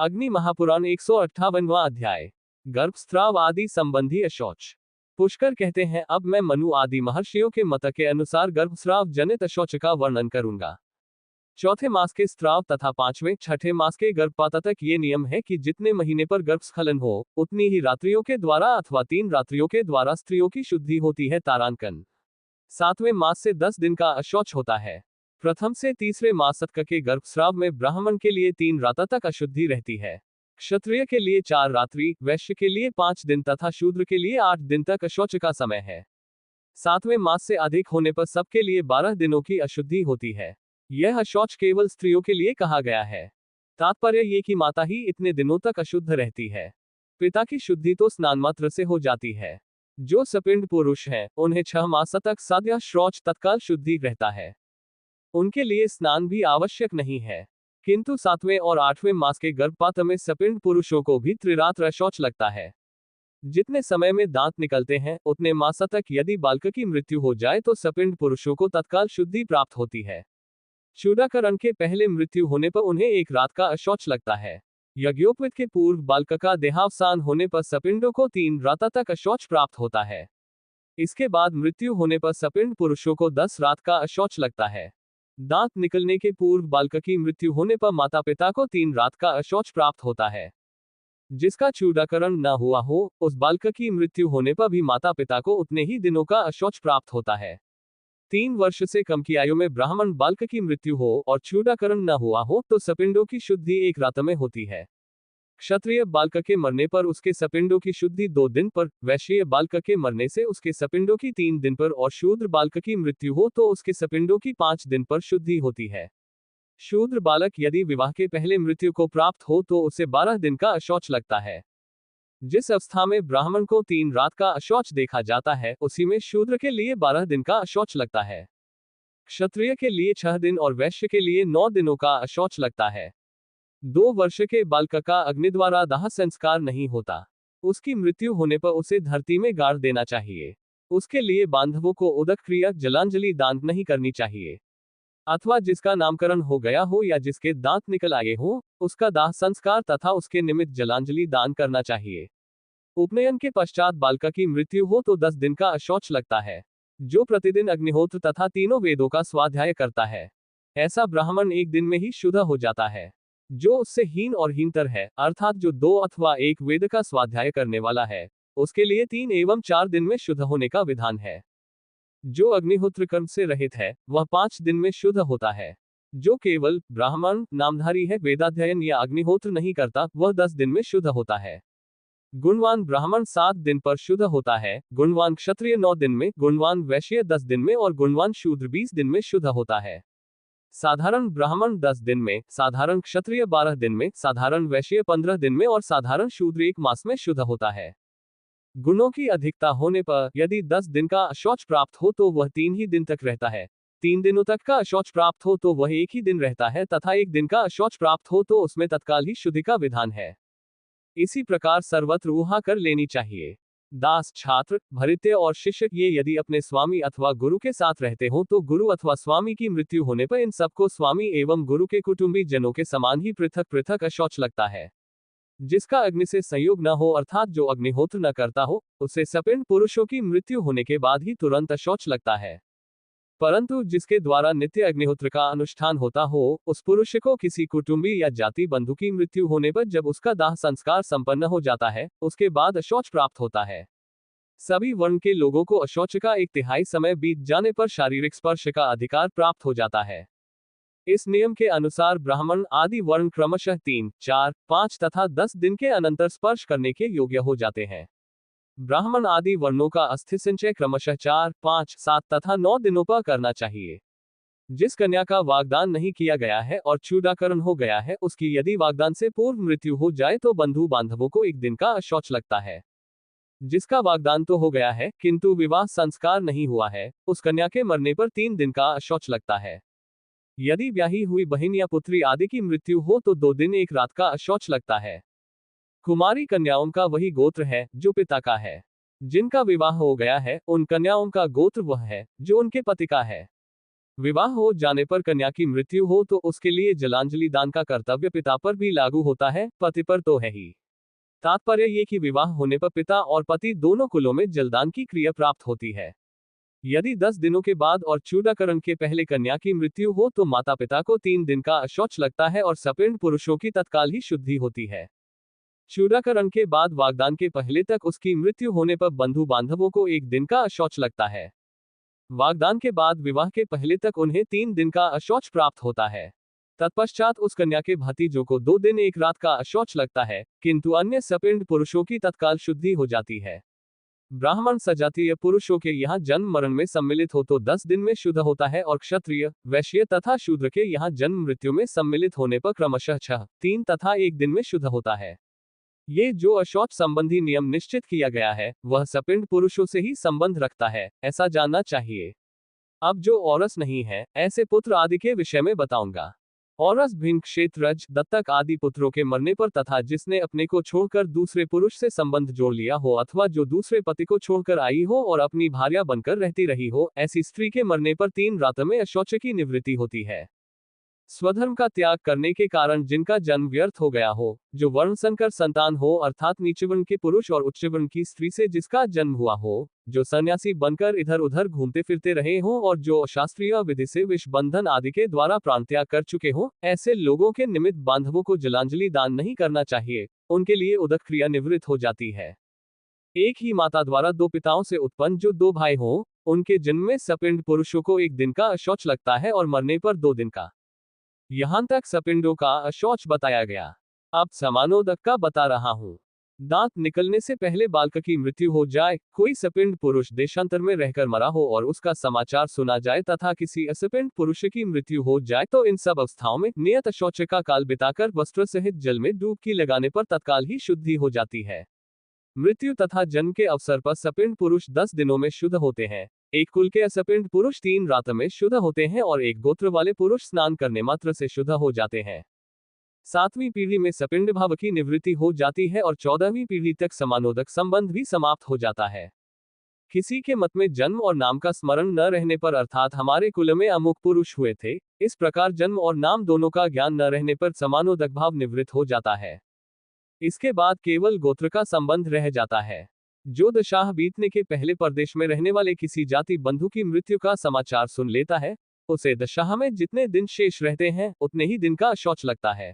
अग्नि महापुराण 158वां अध्याय। गर्भस्राव आदि संबंधी अशौच। पुष्कर कहते हैं, अब मैं मनु आदि महर्षियों के मत के अनुसार गर्भस्राव जनित अशौच का वर्णन करूंगा। चौथे मास के स्त्राव तथा पांचवें छठे मास के गर्भपात तक ये नियम है कि जितने महीने पर गर्भस्खलन हो उतनी ही रात्रियों के द्वारा अथवा 3 रात्रियों के द्वारा स्त्रियों की शुद्धि होती है। तारांकन। 7वें मास से 10 दिन का अशौच होता है। प्रथम से तीसरे मास तक के गर्भस्राव में ब्राह्मण के लिए 3 रात तक अशुद्धि रहती है। क्षत्रिय के लिए 4 रात्रि, वैश्य के लिए 5 दिन तथा शूद्र के लिए 8 दिन तक अशौच का समय है। 7वें मास से अधिक होने पर सबके लिए 12 दिनों की अशुद्धि होती है। यह अशौच केवल स्त्रियों के लिए कहा गया है। तात्पर्य ये कि माता ही इतने दिनों तक अशुद्ध रहती है। पिता की शुद्धि तो स्नान मात्र से हो जाती है। जो सपिंड पुरुष हैं, उन्हें 6 मास तक साध्या शौच तत्काल शुद्धि रहता है। उनके लिए स्नान भी आवश्यक नहीं है। किंतु 7वें और 8वें मास के गर्भपात में सपिंड पुरुषों को भी त्रिरात्र शौच लगता है। जितने समय में दांत निकलते हैं उतने मास तक यदि बालक की मृत्यु हो जाए तो सपिंड पुरुषों को तत्काल शुद्धि प्राप्त होती है। शूद्राकरण के पहले मृत्यु होने पर उन्हें 1 रात का अशौच लगता है। यज्ञोपवीत के पूर्व बालक का देहावसान होने पर सपिंडों को 3 रात तक अशौच प्राप्त होता है। इसके बाद मृत्यु होने पर सपिंड पुरुषों को 10 रात का अशौच लगता है। दांत निकलने के पूर्व बालक की मृत्यु होने पर माता पिता को 3 रात का अशौच प्राप्त होता है। जिसका चूडाकरण न हुआ हो, उस बालक की मृत्यु होने पर भी माता पिता को उतने ही दिनों का अशौच प्राप्त होता है। 3 वर्ष से कम की आयु में ब्राह्मण बालक की मृत्यु हो और चूडाकरण न हुआ हो तो सपिंडों की शुद्धि 1 रात में होती है। क्षत्रिय बालक के मरने पर उसके सपिंडों की शुद्धि 2 दिन पर, वैश्य बालक के मरने से उसके सपिंडों की 3 दिन पर और शूद्र बालक की मृत्यु हो तो उसके सपिंडों की 5 दिन पर शुद्धि होती है। शूद्र बालक यदि विवाह के पहले मृत्यु को प्राप्त हो तो उसे 12 दिन का अशौच लगता है। जिस अवस्था में ब्राह्मण को 3 रात का अशौच देखा जाता है उसी में शूद्र के लिए 12 दिन का अशौच लगता है। क्षत्रिय के लिए 6 दिन और वैश्य के लिए 9 दिनों का अशौच लगता है। 2 वर्ष के बालक का अग्नि द्वारा दाह संस्कार नहीं होता। उसकी मृत्यु होने पर उसे धरती में गाड़ देना चाहिए। उसके लिए बांधवों को उदक क्रिया जलांजलि दान नहीं करनी चाहिए। अथवा जिसका नामकरण हो गया हो या जिसके दांत निकल आए हो, उसका दाह संस्कार तथा उसके निमित्त जलांजलि दान करना चाहिए। उपनयन के पश्चात बालक की मृत्यु हो तो 10 दिन का अशौच लगता है। जो प्रतिदिन अग्निहोत्र तथा तीनों वेदों का स्वाध्याय करता है, ऐसा ब्राह्मण 1 दिन में ही शुद्ध हो जाता है। जो उससे हीन और हीनतर है, अर्थात जो 2 अथवा 1 वेद का स्वाध्याय करने वाला है, उसके लिए 3 एवं 4 दिन में शुद्ध होने का विधान है। जो अग्निहोत्र कर्म से रहित है, वह 5 दिन में शुद्ध होता है। जो केवल ब्राह्मण नामधारी है, वेदाध्ययन या अग्निहोत्र नहीं करता, वह 10 दिन में शुद्ध होता है। गुणवान ब्राह्मण 7 दिन पर शुद्ध होता है, गुणवान क्षत्रिय 9 दिन में, गुणवान वैश्य 10 दिन में और गुणवान शूद्र 20 दिन में शुद्ध होता है। साधारण ब्राह्मण 10 दिन में, साधारण क्षत्रिय 12 दिन में, साधारण वैश्य 15 दिन में और साधारण शूद्र 1 मास में शुद्ध होता है। गुणों की अधिकता होने पर यदि 10 दिन का अशौच प्राप्त हो तो वह 3 ही दिन तक रहता है। 3 दिनों तक का अशौच प्राप्त हो तो वह 1 ही दिन रहता है तथा 1 दिन का अशौच प्राप्त हो तो उसमें तत्काल ही शुद्धि का विधान है। इसी प्रकार सर्वत्र ऊहा कर लेनी चाहिए। दास, छात्र, भृत्य और शिष्य ये यदि अपने स्वामी अथवा गुरु के साथ रहते हो तो गुरु अथवा स्वामी की मृत्यु होने पर इन सबको स्वामी एवं गुरु के कुटुंबी जनों के समान ही पृथक पृथक अशौच लगता है। जिसका अग्नि से संयोग न हो, अर्थात जो अग्निहोत्र न करता हो, उसे सपिंड पुरुषों की मृत्यु होने के बाद ही तुरंत अशौच लगता है। परंतु जिसके द्वारा नित्य अग्निहोत्र का अनुष्ठान होता हो, उस पुरुष को किसी कुटुंबी या जाति बंधु की मृत्यु होने पर जब उसका दाह संस्कार संपन्न हो जाता है, उसके बाद अशौच प्राप्त होता है। सभी वर्ण के लोगों को अशौच का 1/3 समय बीत जाने पर शारीरिक स्पर्श का अधिकार प्राप्त हो जाता है। इस नियम के अनुसार ब्राह्मण आदि वर्ण क्रमशः 3, 4, 5 तथा 10 दिन के अनंतर स्पर्श करने के योग्य हो जाते हैं। ब्राह्मण आदि वर्णों का अस्थि संचय क्रमशः 4, 5, 7 तथा 9 दिनों पर करना चाहिए। जिस कन्या का वागदान नहीं किया गया है और चूडाकरण हो गया है, उसकी यदि वागदान से पूर्व मृत्यु हो जाए तो बंधु बांधवों को 1 दिन का अशौच लगता है। जिसका वागदान तो हो गया है किंतु विवाह संस्कार नहीं हुआ है, उस कन्या के मरने पर 3 दिन का अशौच लगता है। यदि ब्याही हुई बहन या पुत्री आदि की मृत्यु हो तो 2 दिन 1 रात का अशौच लगता है। कुमारी कन्याओं का वही गोत्र है जो पिता का है। जिनका विवाह हो गया है, उन कन्याओं का गोत्र वह है जो उनके पति का है। विवाह हो जाने पर कन्या की मृत्यु हो तो उसके लिए जलांजलि दान का कर्तव्य पिता पर भी लागू होता है, पति पर तो है ही। तात्पर्य ये कि विवाह होने पर पिता और पति दोनों कुलों में जलदान की क्रिया प्राप्त होती है। यदि 10 दिनों के बाद और चूडाकरण के पहले कन्या की मृत्यु हो तो माता पिता को 3 दिन का अशौच लगता है और सपिंड पुरुषों की तत्काल ही शुद्धि होती है। चूडाकरण के बाद वागदान के पहले तक उसकी मृत्यु होने पर बंधु बांधवों को 1 दिन का अशौच लगता है। वागदान के बाद विवाह के पहले तक उन्हें 3 दिन का अशौच प्राप्त होता है। तत्पश्चात उस कन्या के भतीजों को 2 दिन 1 रात का अशौच लगता है, किंतु अन्य सपिंड पुरुषों की तत्काल शुद्धि हो जाती है। ब्राह्मण सजातीय पुरुषों के यहाँ जन्म मरण में सम्मिलित हो तो 10 दिन में शुद्ध होता है और क्षत्रिय, वैश्य तथा शूद्र के यहाँ जन्म मृत्यु में सम्मिलित होने पर क्रमशः 6, 3 तथा 1 दिन में शुद्ध होता है। ये जो अशौच संबंधी नियम निश्चित किया गया है वह सपिंड पुरुषों से ही संबंध रखता है, ऐसा जानना चाहिए। अब जो औरस नहीं है ऐसे पुत्र आदि के विषय में बताऊंगा। औरस भिन्न क्षेत्रज दत्तक आदि पुत्रों के मरने पर तथा जिसने अपने को छोड़कर दूसरे पुरुष से संबंध जोड़ लिया हो अथवा जो दूसरे पति को छोड़कर आई हो और अपनी भार्या बनकर रहती रही हो, ऐसी स्त्री के मरने पर 3 रातों में अशौच की निवृत्ति होती है। स्वधर्म का त्याग करने के कारण जिनका जन्म व्यर्थ हो गया हो, जो वर्ण संकर संतान हो अर्थात नीच वर्ण के पुरुष और उच्च वर्ण की स्त्री से जिसका जन्म हुआ हो, जो सन्यासी बनकर इधर उधर घूमते फिरते रहे हो और जो अशास्त्रीय विधि से विष बंधन आदि के द्वारा प्राण त्याग कर चुके हो, ऐसे लोगों के निमित्त बांधवों को जलांजलि दान नहीं करना चाहिए, उनके लिए उदक क्रिया निवृत्त हो जाती है। एक ही माता द्वारा 2 पिताओं से उत्पन्न जो 2 भाई हो, उनके जन्म में सपिंड पुरुषों को 1 दिन का अशौच लगता है और मरने पर 2 दिन का। यहां तक सपिंडों का अशौच बताया गया। अब समानोदक का बता रहा हूं। दांत निकलने से पहले बालक की मृत्यु हो जाए, कोई सपिंड पुरुष देशांतर में रहकर मरा हो और उसका समाचार सुना जाए तथा किसी असपिंड पुरुष की मृत्यु हो जाए तो इन सब अवस्थाओं में नियत अशौच का काल बिताकर वस्त्र सहित जल में डुबकी लगाने पर तत्काल ही शुद्धि हो जाती है। मृत्यु तथा जन्म के अवसर पर सपिंड पुरुष 10 दिनों में शुद्ध होते हैं। एक कुल के असपिंड पुरुष 3 रात में शुद्ध होते हैं और एक गोत्र वाले पुरुष स्नान करने मात्र से शुद्ध हो जाते हैं। 7वीं पीढ़ी में सपिंड भाव की निवृत्ति हो जाती है और 14वीं पीढ़ी तक समानोदक संबंध भी समाप्त हो जाता है। किसी के मत में जन्म और नाम का स्मरण न रहने पर अर्थात हमारे कुल में अमुक पुरुष हुए थे, इस प्रकार जन्म और नाम दोनों का ज्ञान न रहने पर समानोदक भाव निवृत्त हो जाता है। इसके बाद केवल गोत्र का संबंध रह जाता है। जो दशाह बीतने के पहले परदेश में रहने वाले किसी जाति बंधु की मृत्यु का समाचार सुन लेता है, उसे दशाह में जितने दिन शेष रहते हैं उतने ही दिन का अशौच लगता है।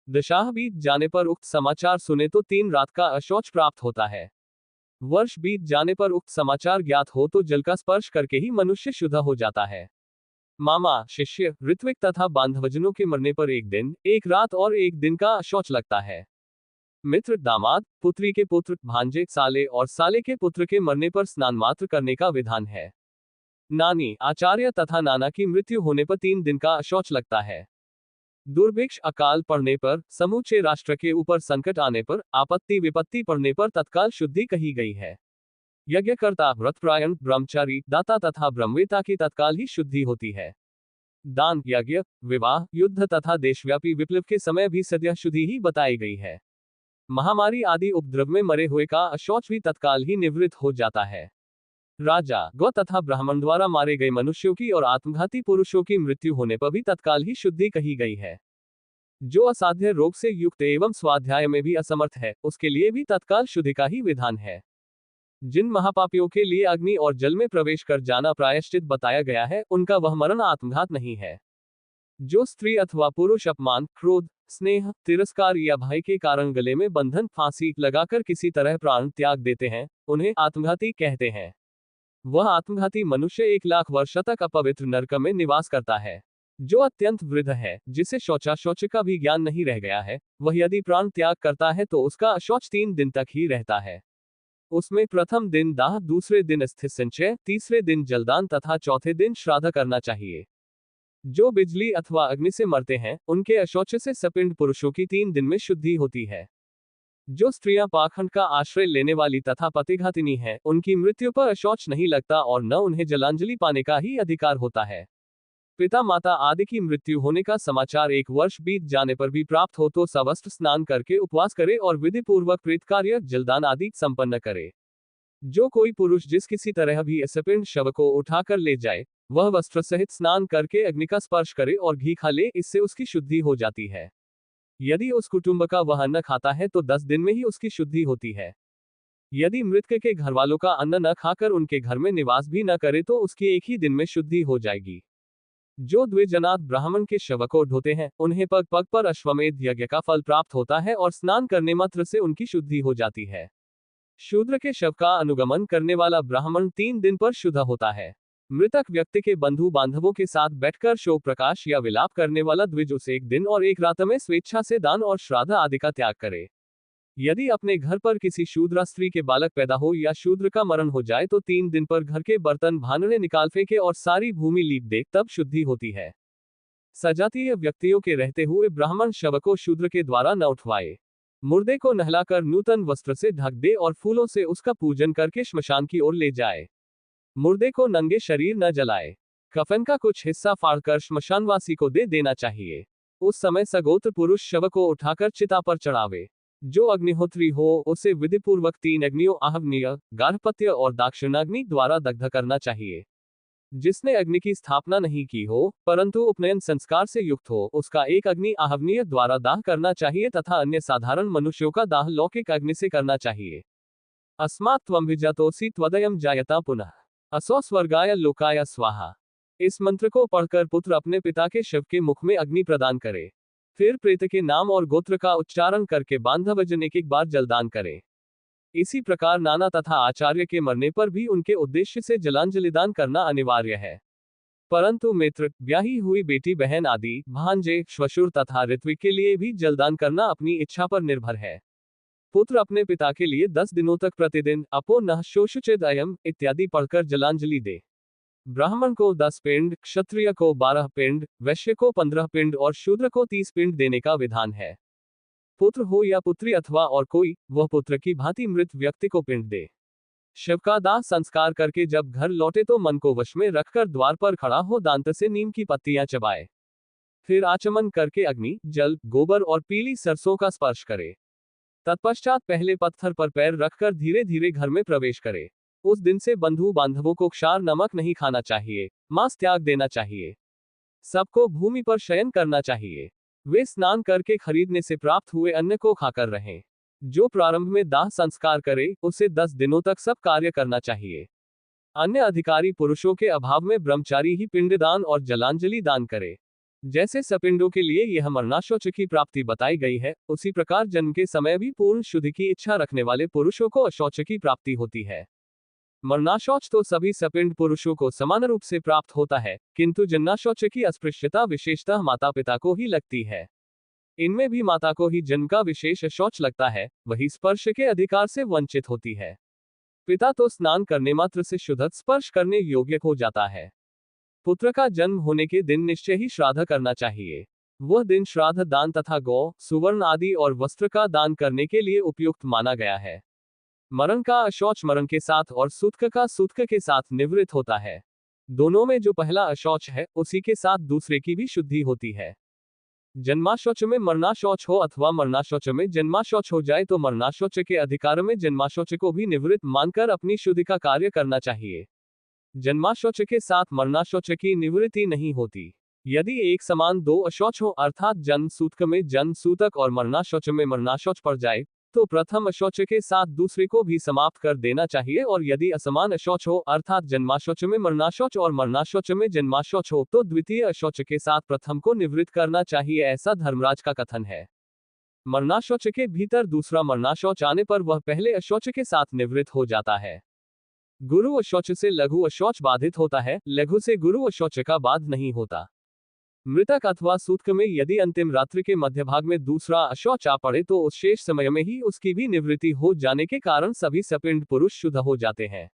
दशाह बीत जाने पर उक्त समाचार सुने तो 3 रात का अशौच प्राप्त होता है। वर्ष बीत जाने पर उक्त समाचार ज्ञात हो तो जल का स्पर्श करके ही मनुष्य शुद्ध हो जाता है। मामा, शिष्य, ऋत्विक तथा बांधवजनों के मरने पर 1 दिन, 1 रात और 1 दिन का अशौच लगता है। मित्र, दामाद, पुत्री के पुत्र, भांजे, साले और साले के पुत्र के मरने पर स्नान मात्र करने का विधान है। नानी, आचार्य तथा नाना की मृत्यु होने पर 3 दिन का अशौच लगता है। दुर्भिक्ष अकाल पड़ने पर, समूचे राष्ट्र के ऊपर संकट आने पर, आपत्ति विपत्ति पड़ने पर तत्काल शुद्धि कही गई है। यज्ञकर्ता, व्रतपरायण, ब्रह्मचारी, दाता तथा ब्रह्मवेता की तत्काल ही शुद्धि होती है। दान, यज्ञ, विवाह, युद्ध तथा देशव्यापी विप्लव के समय भी सद्य शुद्धि ही बताई गई है। महामारी आदि उपद्रव में मरे हुए का अशौच भी तत्काल ही निवृत्त हो जाता है। राजा, गौ तथा ब्राह्मण द्वारा मारे गए मनुष्यों की और आत्मघाती पुरुषों की मृत्यु होने पर भी तत्काल ही शुद्धि कही गई है। जो असाध्य रोग से युक्त एवं स्वाध्याय में भी असमर्थ है, उसके लिए भी तत्काल शुद्धि का ही विधान है। जिन महापापियों के लिए अग्नि और जल में प्रवेश कर जाना प्रायश्चित बताया गया है, उनका वह मरण आत्मघात नहीं है। जो स्त्री अथवा पुरुष अपमान, क्रोध, स्नेह, तिरस्कार या भय के कारण गले में बंधन, फांसी लगाकर किसी तरह प्राण त्याग देते हैं, उन्हें आत्मघाती कहते हैं। वह आत्मघाती मनुष्य 1 लाख वर्ष तक अपवित्र नरक में निवास करता है। जो अत्यंत वृद्ध है, जिसे शौच का भी ज्ञान नहीं रह गया है, वह यदि प्राण त्याग करता है तो उसका अशौच 3 दिन तक ही रहता है। उसमें प्रथम दिन दाह, दूसरे दिन स्थित संचय, तीसरे दिन जलदान तथा चौथे दिन श्राद्ध करना चाहिए। जो बिजली अथवा अग्नि से मरते हैं, उनके अशौच से सपिंड पुरुषों की 3 दिन में शुद्धि होती है। जो स्त्रियां पाखंड का आश्रय लेने वाली तथा पतिघातिनी हैं, उनकी मृत्यु पर अशौच नहीं लगता और न उन्हें जलांजलि पाने का ही अधिकार होता है। पिता माता आदि की मृत्यु होने का समाचार 1 वर्ष बीत जाने पर भी प्राप्त हो तो सवस्त्र स्नान करके उपवास करे और विधि पूर्वक प्रेत कार्य, जलदान आदि संपन्न करे। जो कोई पुरुष जिस किसी तरह भी असपिंड शव को उठाकर ले जाए, वह वस्त्र सहित स्नान करके अग्नि का स्पर्श करे और घी खा ले, इससे उसकी शुद्धि हो जाती है। यदि उस कुटुंब का वह अन्न खाता है तो 10 दिन में ही उसकी शुद्धि होती है। यदि मृतक के घरवालों का अन्न न खाकर उनके घर में निवास भी न करे तो उसकी एक ही दिन में शुद्धि हो जाएगी। जो द्विजनाथ ब्राह्मण के शव को ढोते हैं, उन्हें पग पग पर अश्वमेध यज्ञ का फल प्राप्त होता है और स्नान करने मात्र से उनकी शुद्धि हो जाती है। शूद्र के शव का अनुगमन करने वाला ब्राह्मण 3 दिन पर शुद्ध होता है। मृतक व्यक्ति के बंधु बांधवों के साथ बैठकर शोक प्रकाश या विलाप करने वाला द्विज उस एक दिन और एक रात में स्वेच्छा से दान और श्राद्ध आदि का त्याग करे। यदि अपने घर पर किसी शूद्रा स्त्री के बालक पैदा हो या शूद्र का मरण हो जाए तो 3 दिन पर घर के बर्तन भानड़े निकाल फेंके और सारी भूमि लीप दे, तब शुद्धि होती है। सजातीय व्यक्तियों के रहते हुए ब्राह्मण शव को शूद्र के द्वारा न उठवाए। मुर्दे को नहलाकर नूतन वस्त्र से ढक दे और फूलों से उसका पूजन करके श्मशान की ओर ले जाए। मुर्दे को नंगे शरीर न जलाए। कफन का कुछ हिस्सा फाड़कर श्मशानवासी को दे देना चाहिए। उस समय सगोत्र पुरुष शव को उठाकर चिता पर चढ़ावे। जो अग्निहोत्री हो उसे विधिपूर्वक 3 अग्नियों आहवनीय, गार्हपत्य और दाक्षिणाग्नि द्वारा दग्ध करना चाहिए। जिसने अग्नि की स्थापना नहीं की हो परंतु उपनयन संस्कार से युक्त हो, उसका एक अग्नि आहवनीय द्वारा दाह करना चाहिए तथा अन्य साधारण मनुष्यों का दाह लौकिक अग्नि से करना चाहिए। अस्मात् त्वम्भिजातोऽसि त्वदयं जायता पुनः असौ स्वर्गाय लोकाय स्वाहा। इस मंत्र को पढ़कर पुत्र अपने पिता के शव के मुख में अग्नि प्रदान करे। फिर प्रेत के नाम और गोत्र का उच्चारण करके बांधवजन एक बार जलदान करे। इसी प्रकार नाना तथा आचार्य के मरने पर भी उनके उद्देश्य से जलांजलि दान करना अनिवार्य है। परंतु मित्र, ब्याही हुई बेटी बहन आदि, भांजे, श्वशुर तथा ऋत्विक के लिए भी जलदान करना अपनी इच्छा पर निर्भर है। पुत्र अपने पिता के लिए 10 दिनों तक प्रतिदिन अपो नः शोषुचेद अयम इत्यादि पढ़कर जलांजलि दे। ब्राह्मण को 10 पिंड, क्षत्रिय को 12 पिंड, वैश्य को 15 पिंड और शूद्र को 30 पिंड देने का विधान है। पुत्र हो या पुत्री अथवा और कोई, वह पुत्र की भांति मृत व्यक्ति को पिंड दे। शव का दाह संस्कार करके जब घर लौटे तो मन को वश में रखकर द्वार पर खड़ा हो दांत से नीम की पत्तियां चबाए। फिर आचमन करके अग्नि, जल, गोबर और पीली सरसों का स्पर्श करे। तत्पश्चात पहले पत्थर पर पैर रखकर धीरे धीरे घर में प्रवेश करे। उस दिन से बंधु बांधवों को क्षार नमक नहीं खाना चाहिए, मांस त्याग देना चाहिए। सबको भूमि पर शयन करना चाहिए। वे स्नान करके खरीदने से प्राप्त हुए अन्न को खाकर रहें। जो प्रारंभ में दाह संस्कार करे उसे 10 दिनों तक सब कार्य करना चाहिए। अन्य अधिकारी पुरुषों के अभाव में ब्रह्मचारी ही पिंडदान और जलांजलि दान करे। जैसे सपिंडों के लिए यह मरणाशौच की प्राप्ति बताई गई है, उसी प्रकार जन्म के समय भी पूर्ण शुद्धि की इच्छा रखने वाले पुरुषों को अशौच की प्राप्ति होती है। मरणाशौच तो सभी सपिंड पुरुषों को समान रूप से प्राप्त होता है, किंतु जन्माशौच की अस्पृश्यता विशेषतः माता पिता को ही लगती है। इनमें भी माता को ही जन्म का विशेष शौच लगता है, वही स्पर्श के अधिकार से वंचित होती है। पिता तो स्नान करने मात्र से शुद्ध स्पर्श करने योग्य हो जाता है। पुत्र का जन्म होने के दिन निश्चय ही श्राद्ध करना चाहिए। वह दिन श्राद्ध दान तथा गौ, सुवर्ण आदि और वस्त्र का दान करने के लिए उपयुक्त माना गया है। मरण का अशौच मरण के साथ और सूतक का सूतक के साथ निवृत्त होता है। दोनों में जो पहला अशौच है उसी के साथ दूसरे की भी शुद्धि होती है। जन्माशौच में मरणाशौच हो अथवा मरणाशौच में जन्माशौच हो जाए तो मरणाशौच के अधिकार में जन्माशौच को भी निवृत्त मानकर अपनी शुद्धि का कार्य करना चाहिए। जन्माशौच के साथ मरणाशौच की निवृत्ति नहीं होती। यदि एक समान 2 अशौच हो अर्थात जन्म सूतक में जन्म सूतक और मरणाशौच में मरणाशौच पड़ जाए तो प्रथम अशौच के साथ दूसरे को भी समाप्त कर देना चाहिए, और यदि असमान अशौच हो अर्थात जन्माशौच में मरणाशौच और मरणाशौच में जन्माशौच हो तो द्वितीय अशौच के साथ प्रथम को निवृत्त करना चाहिए, ऐसा धर्मराज का कथन है। मरणाशौच के भीतर दूसरा मरणाशौच आने पर वह पहले अशौच के साथ निवृत्त हो जाता है। गुरु अशौच से लघु अशौच बाधित होता है, लघु से गुरु अशौच का बाध नहीं होता। मृतक अथवा सूतक में यदि अंतिम रात्रि के मध्य भाग में दूसरा अशौच आ पड़े तो उस शेष समय में ही उसकी भी निवृत्ति हो जाने के कारण सभी सपिंड पुरुष शुद्ध हो जाते हैं।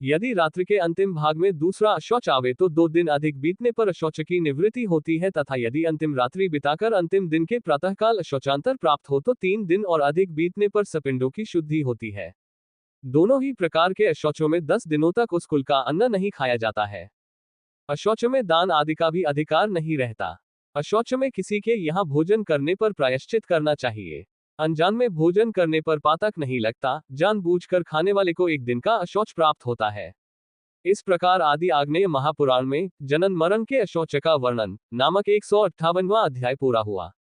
यदि रात्रि के अंतिम भाग में दूसरा अशौच आवे तो 2 दिन अधिक बीतने पर अशौच की निवृत्ति होती है, तथा यदि अंतिम रात्रि बिताकर अंतिम दिन के प्रातःकाल अशौचांतर प्राप्त हो तो 3 दिन और अधिक बीतने पर सपिंडों की शुद्धि होती है। दोनों ही प्रकार के अशौचों में 10 दिनों तक उस कुल का अन्न नहीं खाया जाता है। अशौच में दान आदि का भी अधिकार नहीं रहता। अशौच में किसी के यहाँ भोजन करने पर प्रायश्चित करना चाहिए। अनजान में भोजन करने पर पातक नहीं लगता, जानबूझकर खाने वाले को 1 दिन का अशौच प्राप्त होता है। इस प्रकार आदि आग्नेय महापुराण में जनन मरण के अशौच का वर्णन नामक 158वां अध्याय पूरा हुआ।